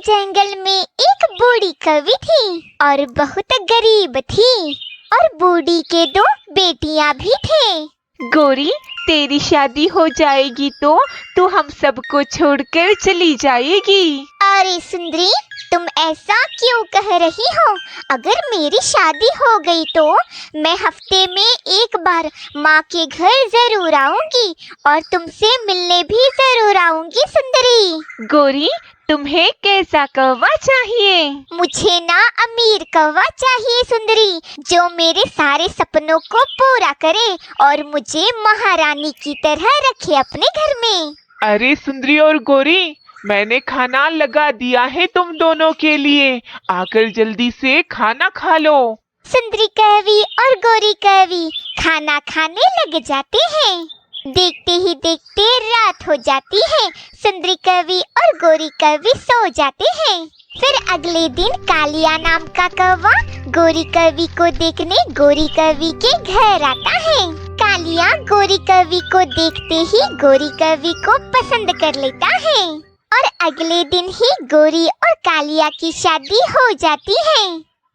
जंगल में एक बूढ़ी कौवी थी और बहुत गरीब थी और बूढ़ी के दो बेटियां भी थे। गोरी, तेरी शादी हो जाएगी तो तू हम सबको छोड़कर चली जाएगी। अरे सुंदरी, तुम ऐसा क्यों कह रही हो? अगर मेरी शादी हो गई तो मैं हफ्ते में एक बार माँ के घर जरूर आऊंगी और तुमसे मिलने भी जरूर आऊंगी सुंदरी। गोरी, तुम्हें कैसा कौवा चाहिए? मुझे ना अमीर कौवा चाहिए सुंदरी, जो मेरे सारे सपनों को पूरा करे और मुझे महारानी की तरह रखे अपने घर में। अरे सुंदरी और गोरी, मैंने खाना लगा दिया है तुम दोनों के लिए, आकर जल्दी से खाना खा लो। सुंदरी कौवी और गोरी कौवी खाना खाने लग जाते हैं। देखते ही देखते रात हो जाती है। सुंदरी कौवी और गोरी कौवी सो जाते हैं। फिर अगले दिन कालिया नाम का कौवा गोरी कौवी को देखने गोरी कौवी के घर आता है। कालिया गोरी कौवी को देखते ही गोरी कौवी को पसंद कर लेता है और अगले दिन ही गोरी और कालिया की शादी हो जाती है।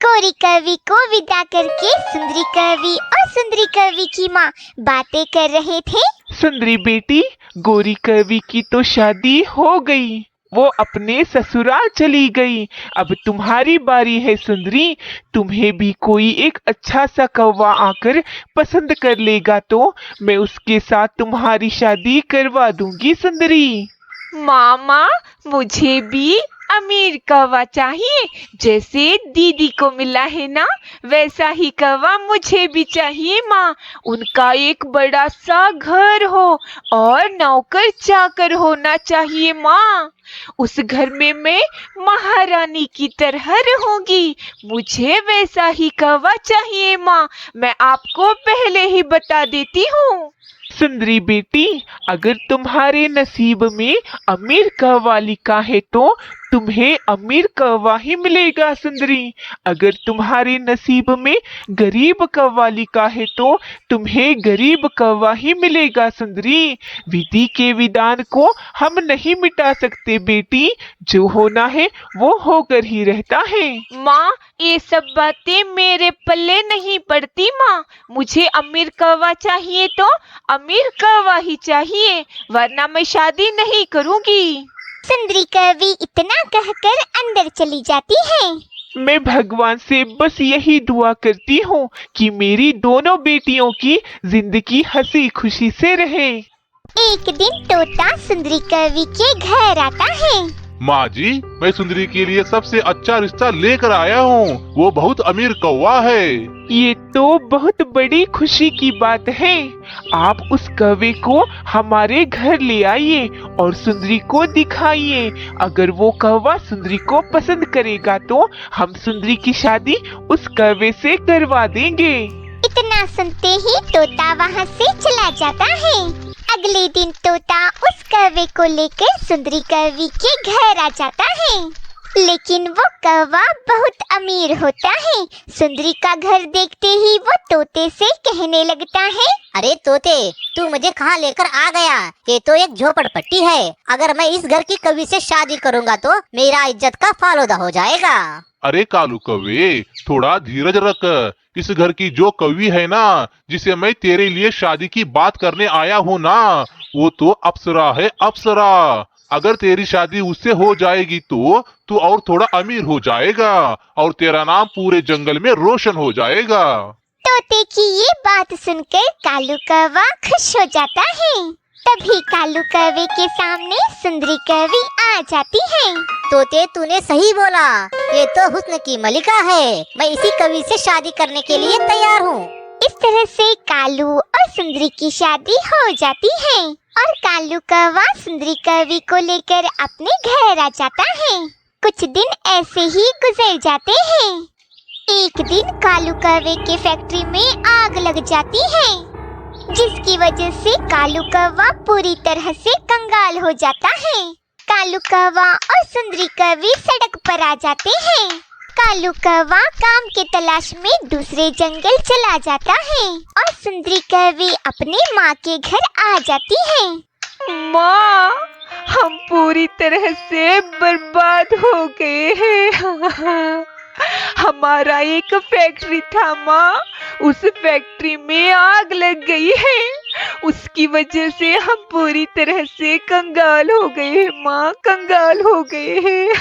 गोरी कौवी को विदा करके सुंदरी कौवी और सुंदरी कौवी की माँ बातें कर रहे थे। सुंदरी बेटी, गोरी कौवी की तो शादी हो गई, वो अपने ससुराल चली गई। अब तुम्हारी बारी है सुंदरी। तुम्हें भी कोई एक अच्छा सा कौवा आकर पसंद कर लेगा तो मैं उसके साथ तुम्हारी शादी करवा दूंगी सुंदरी। मामा, मुझे भी अमीर कौवा चाहिए। जैसे दीदी को मिला है ना, वैसा ही कौवा मुझे भी चाहिए माँ। उनका एक बड़ा सा घर हो और नौकर चाकर होना चाहिए माँ। उस घर में मैं महारानी की तरह रहूंगी। मुझे वैसा ही कौवा चाहिए माँ, मैं आपको पहले ही बता देती हूँ। सुंदरी बेटी, अगर तुम्हारे नसीब में अमीर कौवा लिखा है तो तुम्हें अमीर कौवा ही मिलेगा सुंदरी। अगर तुम्हारे नसीब में गरीब कौवा लिखा है तो तुम्हें गरीब कौवा ही मिलेगा सुंदरी। विधि के विधान को हम नहीं मिटा सकते बेटी, जो होना है वो होकर ही रहता है। माँ, ये सब बातें मेरे पल्ले नहीं पड़ती माँ। मुझे अमीर कौवा चाहिए तो अमीर कौवा ही चाहिए, वरना मैं शादी नहीं करूँगी। सुंदरी कौवी इतना कहकर अंदर चली जाती है। मैं भगवान से बस यही दुआ करती हूँ कि मेरी दोनों बेटियों की जिंदगी हंसी खुशी से रहे। एक दिन तोता सुंदरी कौवी के घर आता है। माँ जी, मैं सुंदरी के लिए सबसे अच्छा रिश्ता लेकर आया हूँ। वो बहुत अमीर कौवा है। ये तो बहुत बड़ी खुशी की बात है। आप उस कौवे को हमारे घर ले आइए और सुंदरी को दिखाइए। अगर वो कौवा सुंदरी को पसंद करेगा तो हम सुंदरी की शादी उस कौवे से करवा देंगे। इतना सुनते ही तोता वहाँ से चला जाता है। अगले दिन तोता उस कौवे को लेकर सुंदरी कौवी के घर आ जाता है, लेकिन वो कौवा बहुत अमीर होता है। सुंदरी का घर देखते ही वो तोते से कहने लगता है, अरे तोते, तू मुझे कहाँ लेकर आ गया? ये तो एक झोपड़पट्टी है। अगर मैं इस घर की कौवी से शादी करूँगा तो मेरा इज्जत का फालूदा हो जाएगा। अरे कालू कौवे, थोड़ा धीरज रख। इस घर की जो कौवी है ना, जिसे मैं तेरे लिए शादी की बात करने आया हूँ ना, वो तो अप्सरा है, अप्सरा। अगर तेरी शादी उससे हो जाएगी तो तू और थोड़ा अमीर हो जाएगा और तेरा नाम पूरे जंगल में रोशन हो जाएगा। तोते की ये बात सुनकर कालू कौवा खुश हो जाता है। तभी कालू कौवे के सामने सुंदरी कौवी आ जाती है। तोते, तूने सही बोला। ये तो हुस्न की मलिका है। मैं इसी कवि से शादी करने के लिए तैयार हूँ। इस तरह से कालू और सुंदरी की शादी हो जाती है और कालू कौवा सुंदरी कौवी को लेकर अपने घर आ जाता है। कुछ दिन ऐसे ही गुजर जाते हैं। एक दिन कालू कौवे के फैक्ट्री में आग लग जाती है, जिसकी वजह से कालू कौवा पूरी तरह से कंगाल हो जाता है। कालू कौवा और सुंदरी कौवी सड़क पर आ जाते हैं। कालू कौवा काम के तलाश में दूसरे जंगल चला जाता है और सुंदरी कौवी अपने माँ के घर आ जाती है। माँ, हम पूरी तरह से बर्बाद हो गए हैं। हमारा एक फैक्ट्री था माँ, उस फैक्ट्री में आग लग गई है। उसकी वजह से हम पूरी तरह से कंगाल हो गए हैं माँ, कंगाल हो गए हैं।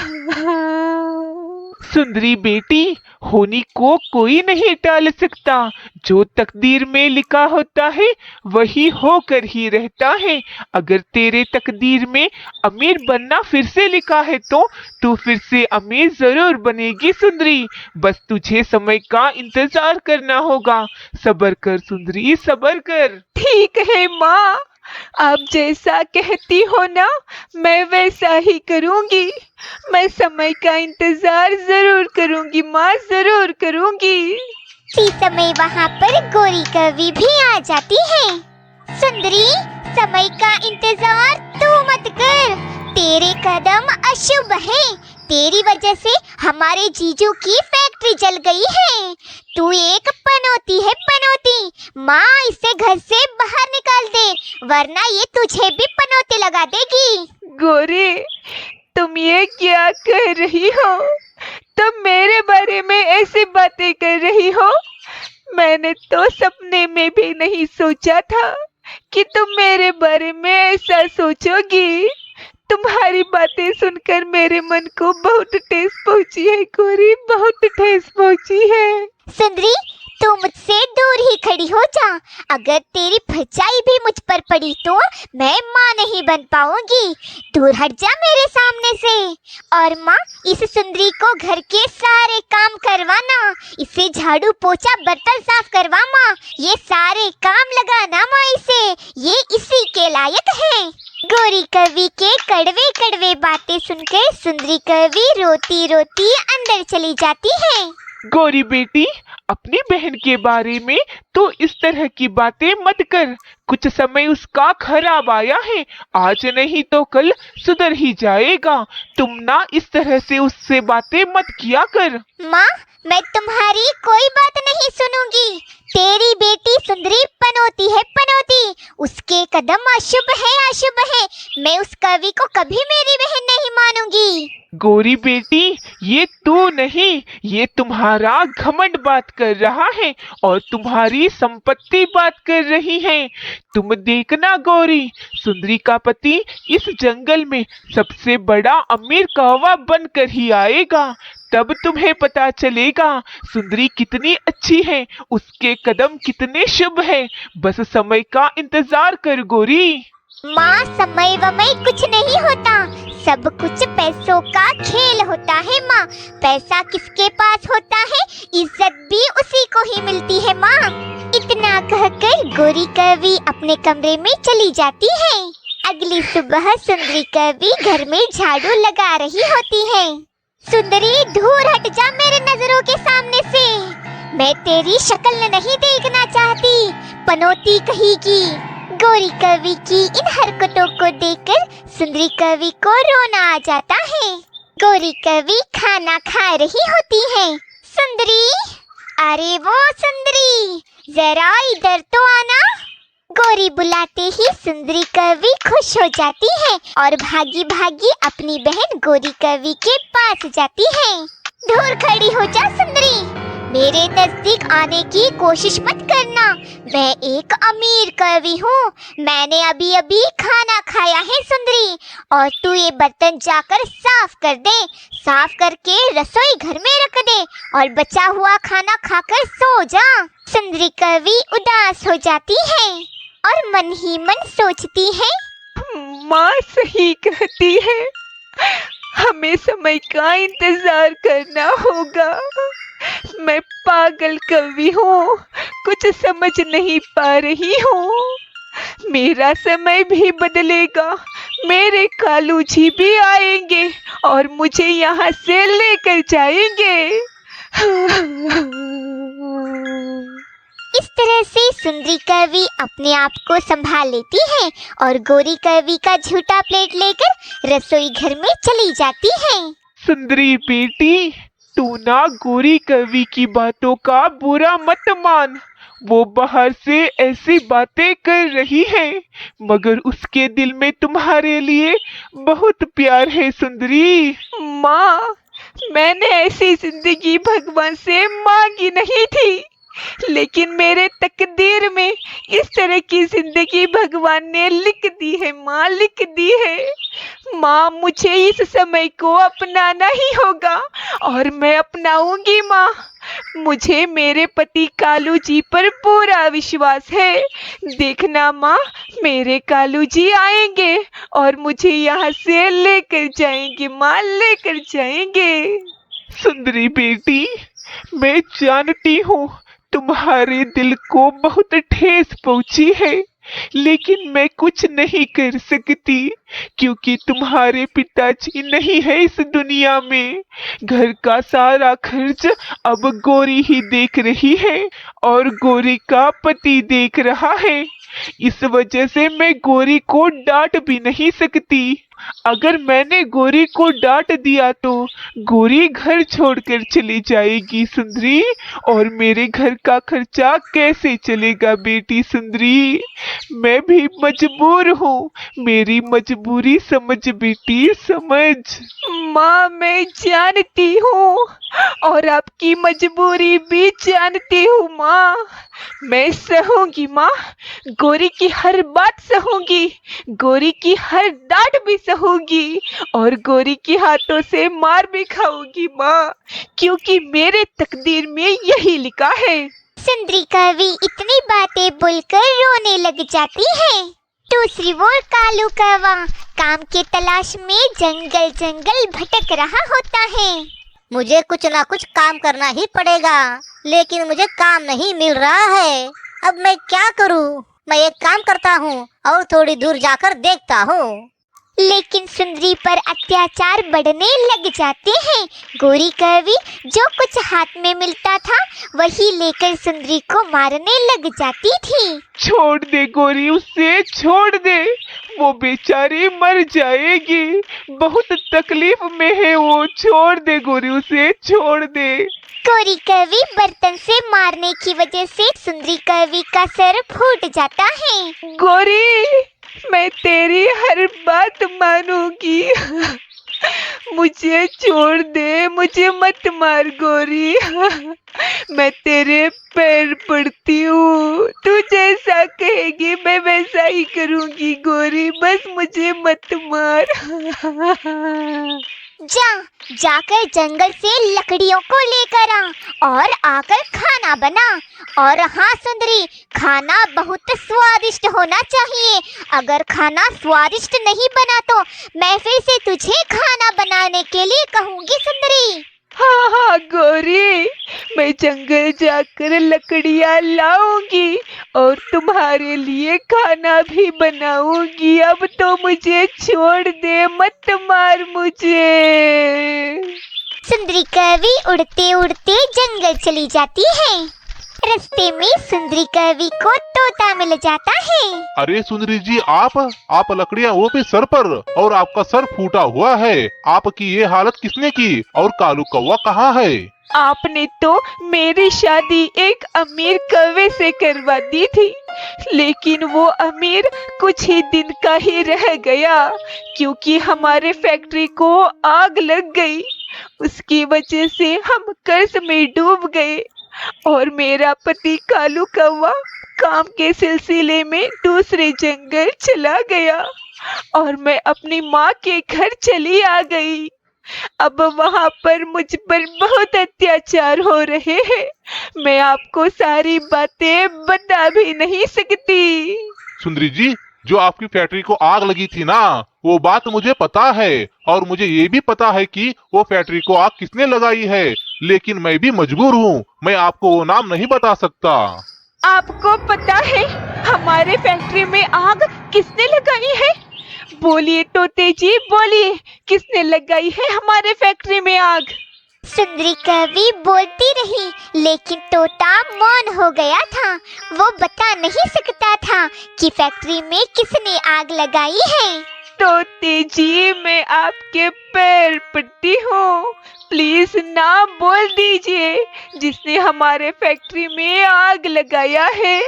सुंदरी बेटी, होनी को कोई नहीं टाल सकता। जो तकदीर में लिखा होता है वही होकर ही रहता है। अगर तेरे तकदीर में अमीर बनना फिर से लिखा है तो तू फिर से अमीर जरूर बनेगी सुंदरी। बस तुझे समय का इंतजार करना होगा। सब्र कर सुंदरी, सब्र कर। ठीक है माँ, आप जैसा कहती हो ना मैं वैसा ही करूंगी। मैं समय का इंतजार जरूर करूंगी माँ, जरूर करूंगी। इसी समय वहाँ पर गोरी कवि भी आ जाती है। सुंदरी, समय का इंतजार तू मत कर, तेरे कदम अशुभ हैं। तेरी वजह से हमारे जीजू की फैक्ट्री जल गई है। तू एक पनौती है, पनौती। माँ इसे घर से बाहर निकाल दे, वरना ये तुझे भी पनौती लगा देगी। गोरी, तुम ये क्या कह रही हो? तुम मेरे बारे में ऐसी बातें कर रही हो? मैंने तो सपने में भी नहीं सोचा था कि तुम मेरे बारे में ऐसा सोचोगी। तुम्हारी बातें सुनकर मेरे मन को बहुत ठेस पहुंची है गोरी, बहुत ठेस पहुंची है। सुंदरी, तू मुझसे दूर ही खड़ी हो जा। अगर तेरी भरचाई भी मुझ पर पड़ी तो मैं माँ नहीं बन पाऊंगी। दूर हट जा मेरे सामने से। और माँ, इस सुंदरी को घर के सारे काम करवाना, इसे झाड़ू पोछा बर्तन साफ करवा माँ। ये सारे काम लगाना माँ इसे, ये इसी के लायक है। गोरी कवि के कड़वे कड़वे बातें सुनकर सुंदरी कवि रोती रोती अंदर चली जाती है। गोरी बेटी, अपनी बहन के बारे में तो इस तरह की बातें मत कर। कुछ समय उसका खराब आया है, आज नहीं तो कल सुधर ही जाएगा। तुम ना इस तरह से उससे बातें मत किया कर। माँ, मैं तुम्हारी कोई बात नहीं सुनूंगी। तेरी बेटी सुंदरी पनौती है, पनौती। उसके कदम अशुभ है, अशुभ है। मैं उस कवि को कभी मेरी बहन नहीं मानूंगी। गोरी बेटी, ये तू नहीं, ये तुम्हारा घमंड बात कर रहा है और तुम्हारी संपत्ति बात कर रही है। तुम देखना गोरी, सुंदरी का पति इस जंगल में सबसे बड़ा अमीर कौवा बनकर ही आएगा। तब तुम्हें पता चलेगा सुंदरी कितनी अच्छी है, उसके कदम कितने शुभ हैं। बस समय का इंतजार कर गोरी। माँ, समय वमय कुछ नहीं होता, सब कुछ पैसों का खेल होता है माँ। पैसा किसके पास होता है, इज्जत भी उसी को ही मिलती है माँ। इतना कहकर गोरी कवि अपने कमरे में चली जाती है। अगली सुबह सुंदरी कवि घर में झाड़ू लगा रही होती है। सुंदरी, दूर हट जा मेरे नजरों के सामने से। मैं तेरी शक्ल नहीं देखना चाहती, पनौती कहेगी। गोरी कवि की इन हरकतों को देखकर सुंदरी कवि को रोना आ जाता है। गोरी कवि खाना खा रही होती है। सुंदरी, अरे वो सुंदरी, जरा इधर तो आना। गोरी बुलाते ही सुंदरी कवि खुश हो जाती है और भागी भागी अपनी बहन गोरी कवि के पास जाती है। दूर खड़ी हो जा सुंदरी, मेरे नजदीक आने की कोशिश मत करना। मैं एक अमीर कवि हूँ, मैंने अभी अभी खाना खाया है सुंदरी। और तू ये बर्तन जाकर साफ कर दे, साफ करके रसोई घर में रख दे और बचा हुआ खाना खाकर सो जा। सुंदरी कवि उदास हो जाती है और मन ही मन सोचती है, माँ सही कहती है, हमें समय का इंतजार करना होगा। मैं पागल कवि हूँ, कुछ समझ नहीं पा रही हूँ। मेरा समय भी बदलेगा, मेरे कालू जी भी आएंगे और मुझे यहाँ से लेकर जाएंगे। इस तरह से सुंदरी कवि अपने आप को संभाल लेती है और गोरी कवि का झूठा प्लेट लेकर रसोई घर में चली जाती है। सुंदरी बेटी, तू ना गोरी कवि की बातों का बुरा मत मान। वो बाहर से ऐसी बातें कर रही है, मगर उसके दिल में तुम्हारे लिए बहुत प्यार है सुंदरी। माँ, मैंने ऐसी जिंदगी भगवान से मांगी नहीं थी, लेकिन मेरे तकदीर में इस तरह की जिंदगी भगवान ने लिख दी है माँ, लिख दी है। माँ, मुझे इस समय को अपनाना ही होगा और मैं अपनाऊंगी माँ। मुझे मेरे पति कालू जी पर पूरा विश्वास है। देखना माँ, मेरे कालू जी आएंगे और मुझे यहाँ से लेकर जाएंगे माँ, लेकर जाएंगे। सुंदरी बेटी, मैं जानती हूँ तुम्हारे दिल को बहुत ठेस पहुंची है, लेकिन मैं कुछ नहीं कर सकती क्योंकि तुम्हारे पिताजी नहीं है इस दुनिया में। घर का सारा खर्च अब गौरी ही देख रही है और गौरी का पति देख रहा है। इस वजह से मैं गौरी को डांट भी नहीं सकती। अगर मैंने गौरी को डांट दिया तो गौरी घर छोड़कर चली जाएगी सुंदरी, और मेरे घर का खर्चा कैसे चलेगा बेटी सुंदरी। मैं भी मजबूर हूँ, मेरी मजबूरी समझ बेटी, समझ। माँ, मैं जानती हूँ और आपकी मजबूरी भी जानती हूँ माँ। मैं सहूंगी माँ, गौरी की हर बात सहूंगी, गौरी की हर डांट भी सहूंगी और गौरी के हाथों से मार भी खाऊंगी माँ, क्योंकि मेरे तकदीर में यही लिखा है। सुंदरी कवि इतनी बातें बोलकर रोने लग जाती है। दूसरी ओर कालू कौवा काम के तलाश में जंगल जंगल भटक रहा होता है। मुझे कुछ ना कुछ काम करना ही पड़ेगा, लेकिन मुझे काम नहीं मिल रहा है। अब मैं क्या करूं? मैं एक काम करता हूं और थोड़ी दूर जाकर देखता हूं। लेकिन सुंदरी पर अत्याचार बढ़ने लग जाते हैं। गौरी कवि जो कुछ हाथ में मिलता था वही लेकर सुंदरी को मारने लग जाती थी। छोड़ दे गौरी, उसे छोड़ दे, वो बेचारी मर जाएगी, बहुत तकलीफ में है वो। छोड़ दे गौरी, उसे छोड़ दे। गौरी कवि बर्तन से मारने की वजह से सुंदरी कवि का सर फूट जाता है। गौरी, मैं तेरी हर बात मानूंगी। मुझे छोड़ दे, मुझे मत मार गौरी। मैं तेरे पैर पड़ती हूँ, तू जैसा कहेगी मैं वैसा ही करूँगी गौरी, बस मुझे मत मार। जाकर जंगल से लकड़ियों को लेकर आ और आकर खाना बना। और हाँ सुंदरी, खाना बहुत स्वादिष्ट होना चाहिए। अगर खाना स्वादिष्ट नहीं बना तो मैं फिर से तुझे खाना बनाने के लिए कहूँगी सुंदरी। हाँ हाँ गौरी, मैं जंगल जाकर लकड़ियाँ लाऊंगी और तुम्हारे लिए खाना भी बनाऊंगी। अब तो मुझे छोड़ दे, मत मार मुझे। सुंदरी कवि उड़ते उड़ते जंगल चली जाती है। रास्ते में सुंदरी कवि को तोता मिल जाता है। अरे सुंदरी जी, आप लकड़ियाँ वो पे सर पर, और आपका सर फूटा हुआ है। आपकी ये हालत किसने की? और कालू कौवा कहाँ है? आपने तो मेरी शादी एक अमीर कौवे से करवा दी थी, लेकिन वो अमीर कुछ ही दिन का ही रह गया, क्योंकि हमारे फैक्ट्री को आग लग गई। उसकी वजह से हम कर्ज में डूब गए और मेरा पति कालू कौवा काम के सिलसिले में दूसरे जंगल चला गया और मैं अपनी माँ के घर चली आ गई। अब वहाँ पर मुझ पर बहुत अत्याचार हो रहे हैं। मैं आपको सारी बातें बता भी नहीं सकती। सुंदरी जी, जो आपकी फैक्ट्री को आग लगी थी ना, वो बात मुझे पता है, और मुझे ये भी पता है कि वो फैक्ट्री को आग किसने लगाई है, लेकिन मैं भी मजबूर हूँ, मैं आपको वो नाम नहीं बता सकता। आपको पता है हमारे फैक्ट्री में आग किसने लगाई है? बोलिए तोते जी, बोलिए, किसने लगाई है हमारे फैक्ट्री में आग? सुंदरी कवि बोलती रही, लेकिन तोता मौन हो गया था। वो बता नहीं सकता था कि फैक्ट्री में किसने आग लगाई है। तोते जी, मैं आपके पैर पड़ती हूँ, प्लीज ना बोल दीजिए। जिसने हमारे फैक्ट्री में आग लगाया है,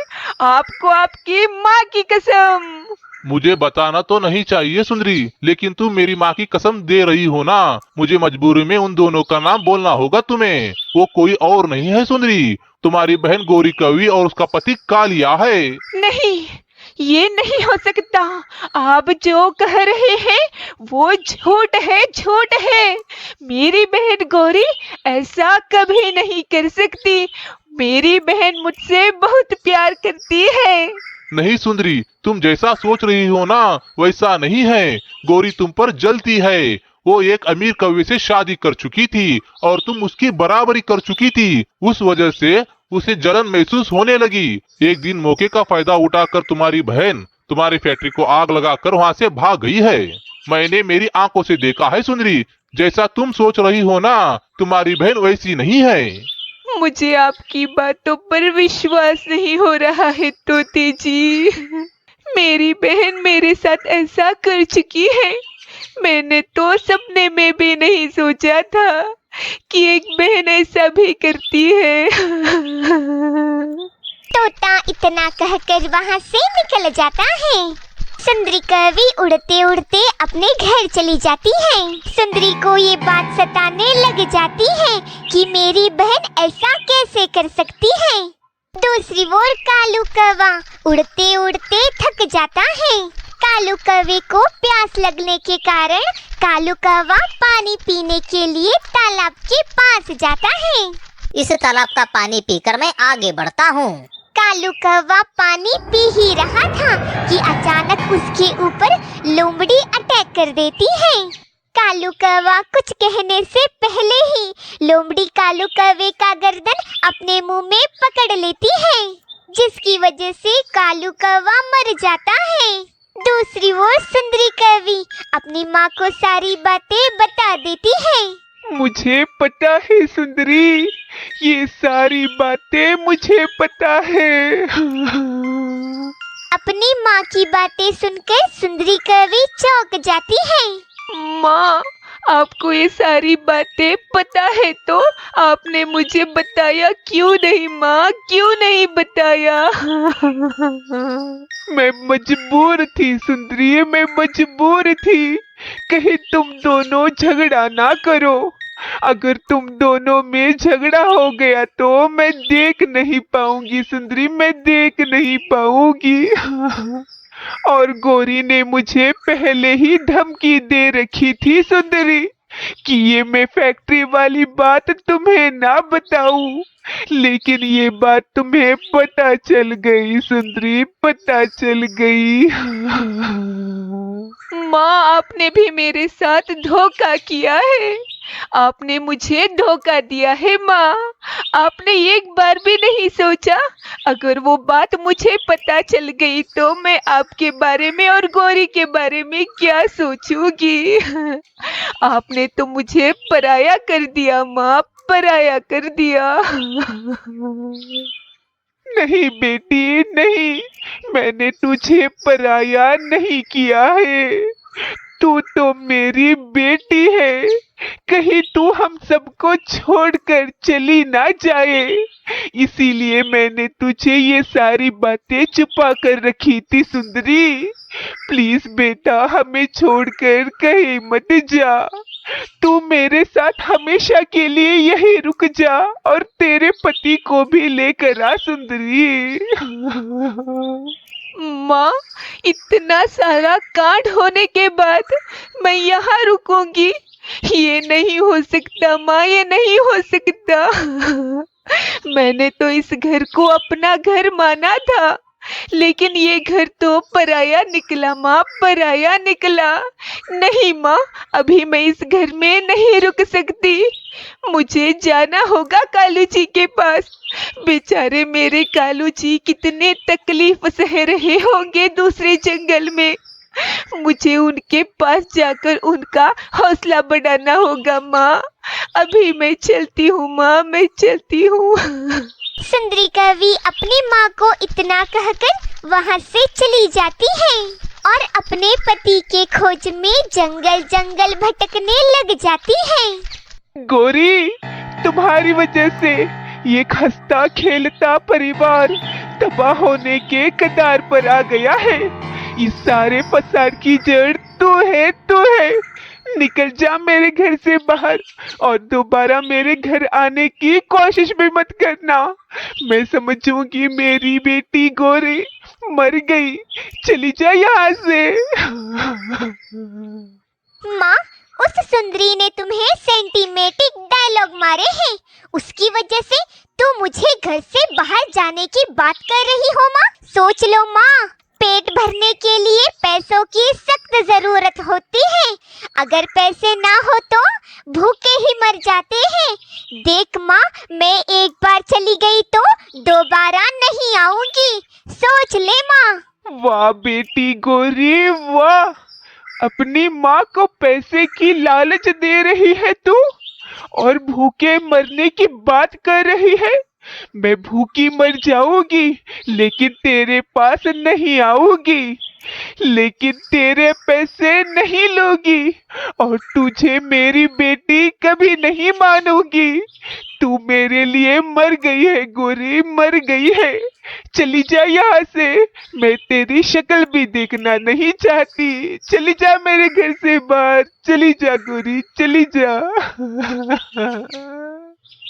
आपको आपकी माँ की कसम। मुझे बताना तो नहीं चाहिए सुंदरी, लेकिन तुम मेरी माँ की कसम दे रही हो ना। मुझे मजबूरी में उन दोनों का नाम बोलना होगा तुम्हें। वो कोई और नहीं है सुंदरी, तुम्हारी बहन गौरी कवि और उसका पति कालिया है। नहीं, ये नहीं हो सकता। आप जो कह रहे हैं वो झूठ है, झूठ है। मेरी बहन गौरी ऐसा कभी नहीं कर सकती। मेरी बहन मुझसे बहुत प्यार करती है। नहीं सुंदरी, तुम जैसा सोच रही हो ना वैसा नहीं है। गौरी तुम पर जलती है। वो एक अमीर कवि से शादी कर चुकी थी और तुम उसकी बराबरी कर चुकी थी। उस वजह से उसे जलन महसूस होने लगी। एक दिन मौके का फायदा उठाकर तुम्हारी बहन तुम्हारी फैक्ट्री को आग लगाकर वहाँ से भाग गई है। मैंने मेरी आंखों से देखा है सुंदरी। जैसा तुम सोच रही हो ना, तुम्हारी बहन वैसी नहीं है। मुझे आपकी बातों पर विश्वास नहीं हो रहा है तोते जी। मेरी बहन मेरे साथ ऐसा कर चुकी है। मैंने तो सपने में भी नहीं सोचा था कि एक बहन ऐसा भी करती है। तोता इतना कहकर वहाँ से निकल जाता है। सुंदरी कवि उड़ते उड़ते अपने घर चली जाती है। सुंदरी को ये बात सताने लग जाती है कि मेरी बहन ऐसा कैसे कर सकती है। दूसरी ओर कालू कौवा उड़ते उड़ते थक जाता है। कालू कौवे को प्यास लगने के कारण कालू कौवा पानी पीने के लिए तालाब के पास जाता है। इस तालाब का पानी पीकर मैं आगे बढ़ता हूँ। कालू कौवा पानी पी ही रहा था कि अचानक उसके ऊपर लोमड़ी अटैक कर देती है। कालू कौवा कुछ कहने से पहले ही लोमड़ी कालू कौवे का गर्दन अपने मुंह में पकड़ लेती है, जिसकी वजह से कालू कौवा मर जाता है। दूसरी ओर सुंदरी कवि अपनी माँ को सारी बातें बता देती है। मुझे पता है सुंदरी, ये सारी बातें मुझे पता है। अपनी माँ की बातें सुनकर सुंदरी कवि चौंक जाती है। माँ, आपको ये सारी बातें पता है तो आपने मुझे बताया क्यों नहीं माँ, क्यों नहीं बताया? मैं मजबूर थी सुंदरी, मैं मजबूर थी। कहीं तुम दोनों झगड़ा ना करो। अगर तुम दोनों में झगड़ा हो गया तो मैं देख नहीं पाऊंगी सुंदरी, मैं देख नहीं पाऊंगी। और गौरी ने मुझे पहले ही धमकी दे रखी थी सुंदरी कि ये मैं फैक्ट्री वाली बात तुम्हें ना बताऊं, लेकिन ये बात तुम्हें पता चल गई सुंदरी, पता चल गई। माँ, आपने भी मेरे साथ धोखा किया है। आपने मुझे धोखा दिया है माँ। आपने एक बार भी नहीं सोचा अगर वो बात मुझे पता चल गई तो मैं आपके बारे में और गौरी के बारे में क्या सोचूंगी। आपने तो मुझे पराया कर दिया माँ, पराया कर दिया। नहीं बेटी नहीं, मैंने तुझे पराया नहीं किया है। तू तो मेरी बेटी है। कहीं तू हम सबको छोड़कर चली ना जाए, इसीलिए मैंने तुझे ये सारी बातें छुपा कर रखी थी सुंदरी। प्लीज बेटा, हमें छोड़कर कहीं मत जा। तू मेरे साथ हमेशा के लिए यहीं रुक जा और तेरे पति को भी लेकर आ सुंदरी। माँ, इतना सारा कांड होने के बाद मैं यहाँ रुकूंगी? ये नहीं हो सकता माँ, ये नहीं हो सकता। मैंने तो इस घर को अपना घर माना था, लेकिन ये घर तो पराया निकला माँ, पराया निकला। नहीं माँ, अभी मैं इस घर में नहीं रुक सकती। मुझे जाना होगा कालू जी के पास। बेचारे मेरे कालू जी कितने तकलीफ सह रहे होंगे दूसरे जंगल में। मुझे उनके पास जाकर उनका हौसला बढ़ाना होगा माँ। अभी मैं चलती हूँ माँ, मैं चलती हूँ। सुंदरी कवि अपनी माँ को इतना कहकर वहाँ से चली जाती है और अपने पति के खोज में जंगल जंगल भटकने लग जाती है। गौरी, तुम्हारी वजह से ये हंसता खेलता परिवार तबाह होने के कगार पर आ गया है। इस सारे फसाद की जड़ तू है। निकल जा मेरे घर से बाहर और दोबारा मेरे घर आने की कोशिश भी मत करना। मैं समझूंगी मेरी बेटी गौरी मर गई। चली जा यहाँ से। माँ, उस सुंदरी ने तुम्हें सेंटीमेटिक डायलॉग मारे हैं, उसकी वजह से तुम मुझे घर से बाहर जाने की बात कर रही हो। माँ, सोच लो माँ, पेट भरने के लिए पैसों की सख्त जरूरत होती है। अगर पैसे ना हो तो भूखे ही मर जाते हैं। देख माँ, मैं एक बार चली गई तो दोबारा नहीं आऊंगी, सोच ले माँ। वाह बेटी गौरी वाह, अपनी माँ को पैसे की लालच दे रही है तू और भूखे मरने की बात कर रही है। मैं भूखी मर जाऊंगी लेकिन तेरे पास नहीं आऊंगी, लेकिन तेरे पैसे नहीं लूंगी और तुझे मेरी बेटी कभी नहीं मानूंगी। तू मेरे लिए मर गई है गौरी, मर गई है। चली जा यहाँ से, मैं तेरी शक्ल भी देखना नहीं चाहती। चली जा मेरे घर से बाहर, चली जा गौरी, चली जा।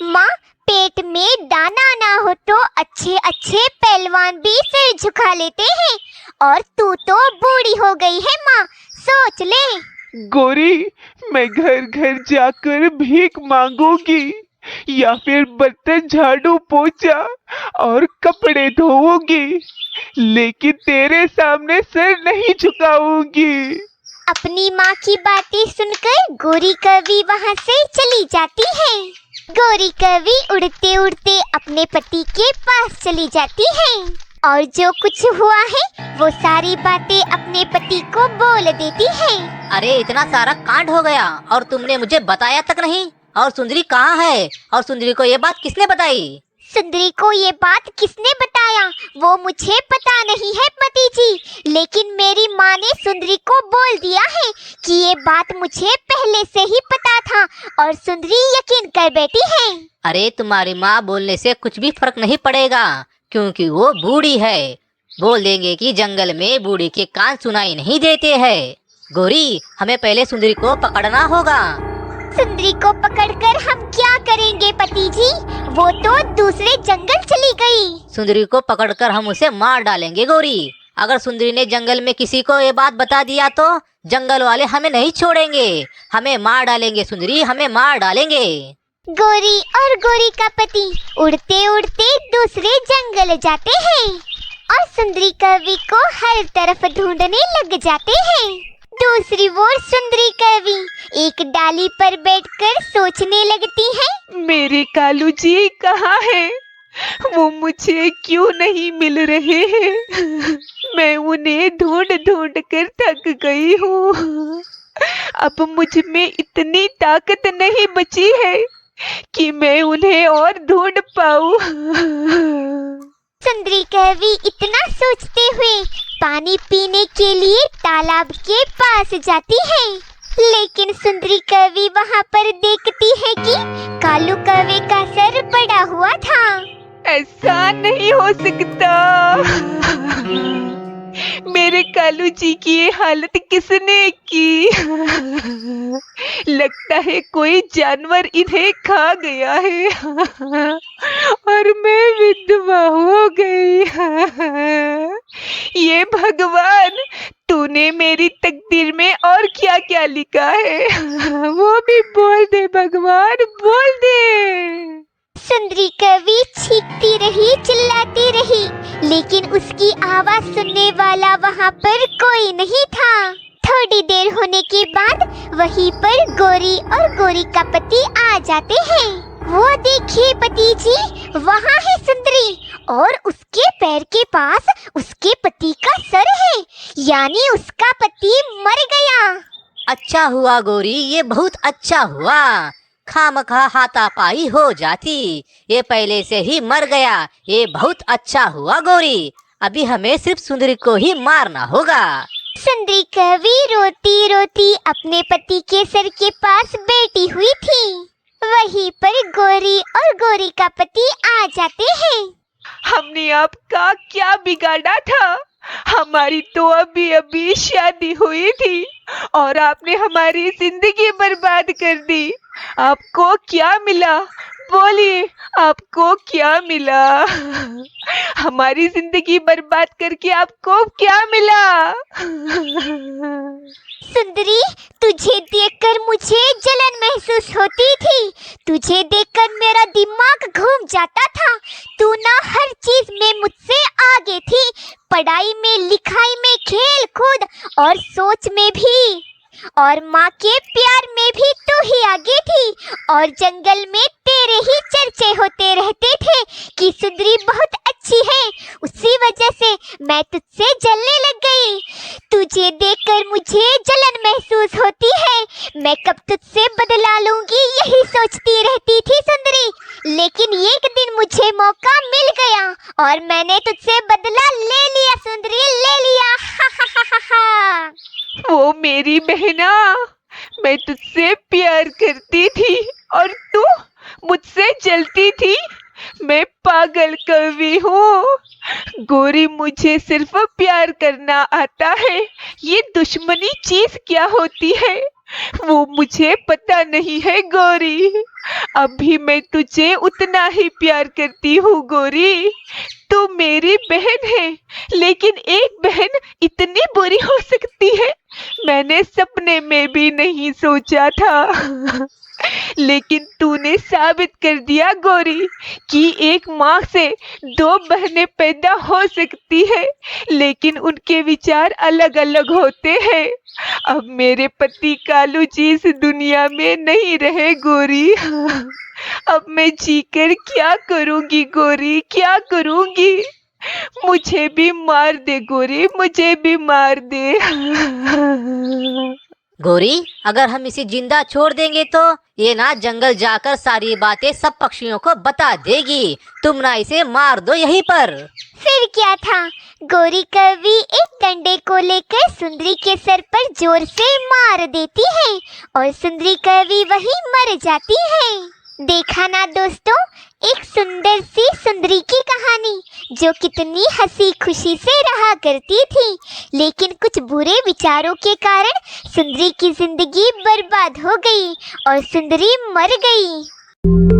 माँ, पेट में दाना ना हो तो अच्छे अच्छे पहलवान भी सिर झुका लेते हैं और तू तो बूढ़ी हो गई है माँ, सोच ले। गौरी, मैं घर घर जाकर भीख मांगूंगी या फिर बर्तन झाड़ू पोछा और कपड़े धोऊंगी, लेकिन तेरे सामने सर नहीं झुकाऊंगी। अपनी माँ की बातें सुनकर गौरी कवि वहाँ से चली जाती है। गौरी कवि उड़ते उड़ते अपने पति के पास चली जाती है और जो कुछ हुआ है वो सारी बातें अपने पति को बोल देती है। अरे इतना सारा कांड हो गया और तुमने मुझे बताया तक नहीं। और सुंदरी कहाँ है? और सुंदरी को ये बात किसने बताई? सुंदरी को ये बात किसने बताया वो मुझे पता नहीं है पति जी, लेकिन मेरी माँ ने सुंदरी को बोल दिया है कि ये बात मुझे पहले से ही पता था और सुंदरी यकीन कर बैठी है। अरे तुम्हारी माँ बोलने से कुछ भी फर्क नहीं पड़ेगा क्योंकि वो बूढ़ी है। बोल देंगे कि जंगल में बूढ़ी के कान सुनाई नहीं देते हैं। गौरी, हमें पहले सुंदरी को पकड़ना होगा। सुंदरी को पकड़कर हम क्या करेंगे पति जी? वो तो दूसरे जंगल चली गई। सुंदरी को पकड़कर हम उसे मार डालेंगे गौरी। अगर सुंदरी ने जंगल में किसी को ये बात बता दिया तो जंगल वाले हमें नहीं छोड़ेंगे, हमें मार डालेंगे सुंदरी, हमें मार डालेंगे। गौरी और गौरी का पति उड़ते उड़ते दूसरे जंगल जाते हैं और सुंदरी कवि को हर तरफ ढूंढने लग जाते हैं। दूसरी ओर सुंदरी कवि एक डाली पर बैठकर सोचने लगती है, मेरे कालू जी कहाँ हैं? वो मुझे क्यों नहीं मिल रहे हैं? मैं उन्हें ढूंढ ढूंढ कर थक गई हूँ। अब मुझ में इतनी ताकत नहीं बची है कि मैं उन्हें और ढूंढ पाऊँ। सुंदरी कवि इतना सोचते हुए पानी पीने के लिए तालाब के पास जाती है, लेकिन सुंदरी कवि वहाँ पर देखती है कि कालू कौवे का सर पड़ा हुआ था। ऐसा नहीं हो सकता। मेरे कालू जी की ये हालत किसने की? लगता है कोई जानवर इन्हें खा गया है और मैं विधवा हो गई। ये भगवान, तूने मेरी तकदीर में और क्या क्या लिखा है वो भी बोल दे भगवान, बोल दे। सुंदरी कवि चीखती रही, चिल्लाती रही, लेकिन उसकी आवाज सुनने वाला वहाँ पर कोई नहीं था। थोड़ी देर होने के बाद वहीं पर गौरी और गौरी का पति आ जाते हैं। वो देखिए पति जी, वहाँ है सुंदरी और उसके पैर के पास उसके पति का सर है, यानी उसका पति मर गया। अच्छा हुआ गौरी, ये बहुत अच्छा हुआ। खामखा हाथापाई हो जाती, ये पहले से ही मर गया। ये बहुत अच्छा हुआ गौरी। अभी हमें सिर्फ सुंदरी को ही मारना होगा। सुंदरी कवि रोती रोती अपने पति के सर के पास बैठी हुई थी। वहीं पर गोरी और गोरी का पति आ जाते हैं। हमने आपका क्या बिगाड़ा था? हमारी तो अभी अभी शादी हुई थी और आपने हमारी जिंदगी बर्बाद कर दी। आपको क्या मिला? बोलिए, आपको क्या मिला? हमारी जिंदगी बर्बाद करके आपको क्या मिला? सुंदरी, तुझे देखकर मुझे जलन महसूस होती थी। तुझे देखकर मेरा दिमाग घूम जाता था। तू ना हर चीज में मुझसे आगे थी, पढ़ाई में, लिखाई में, खेल कूद और सोच में भी, और माँ के प्यार में भी तू ही आगे थी। और जंगल में तेरे ही चर्चे होते रहते थे कि सुंदरी बहुत अच्छी है। उसी वजह से मैं तुझसे जलने लग गई। तुझे देखकर मुझे जलन महसूस होती है। मैं कब तुझसे बदला लूंगी यही सोचती रहती थी सुंदरी। लेकिन एक दिन मुझे मौका मिल गया और मैंने तुझसे बदला ले लिया सुंदरी, ले लिया। हा हा हा हा हा। वो मेरी बहना, मैं तुझसे प्यार करती थी और तू मुझसे जलती थी। मैं पागल कवि हूँ। गोरी, मुझे सिर्फ प्यार करना आता है। ये दुश्मनी चीज क्या होती है वो मुझे पता नहीं है गोरी। अभी मैं तुझे उतना ही प्यार करती हूँ गोरी। तू मेरी बहन है, लेकिन एक बहन इतनी बुरी हो सकती है, मैंने सपने में भी नहीं सोचा था। लेकिन तूने साबित कर दिया गोरी कि एक माँ से दो बहनें पैदा हो सकती है, लेकिन उनके विचार अलग अलग होते हैं। अब मेरे पति कालू जी इस दुनिया में नहीं रहे गोरी। अब मैं जीकर क्या करूंगी गोरी, क्या करूंगी? मुझे भी मार दे गोरी, मुझे भी मार दे। गोरी, अगर हम इसे जिंदा छोड़ देंगे तो ये ना जंगल जाकर सारी बातें सब पक्षियों को बता देगी। तुम ना इसे मार दो यहीं पर। फिर क्या था, गोरी कवि एक डंडे को लेकर सुंदरी के सर पर जोर से मार देती है और सुंदरी कवि वहीं मर जाती है। देखा ना दोस्तों, एक सुंदर सी सुंदरी की कहानी जो कितनी हंसी खुशी से रहा करती थी, लेकिन कुछ बुरे विचारों के कारण सुंदरी की जिंदगी बर्बाद हो गई और सुंदरी मर गई।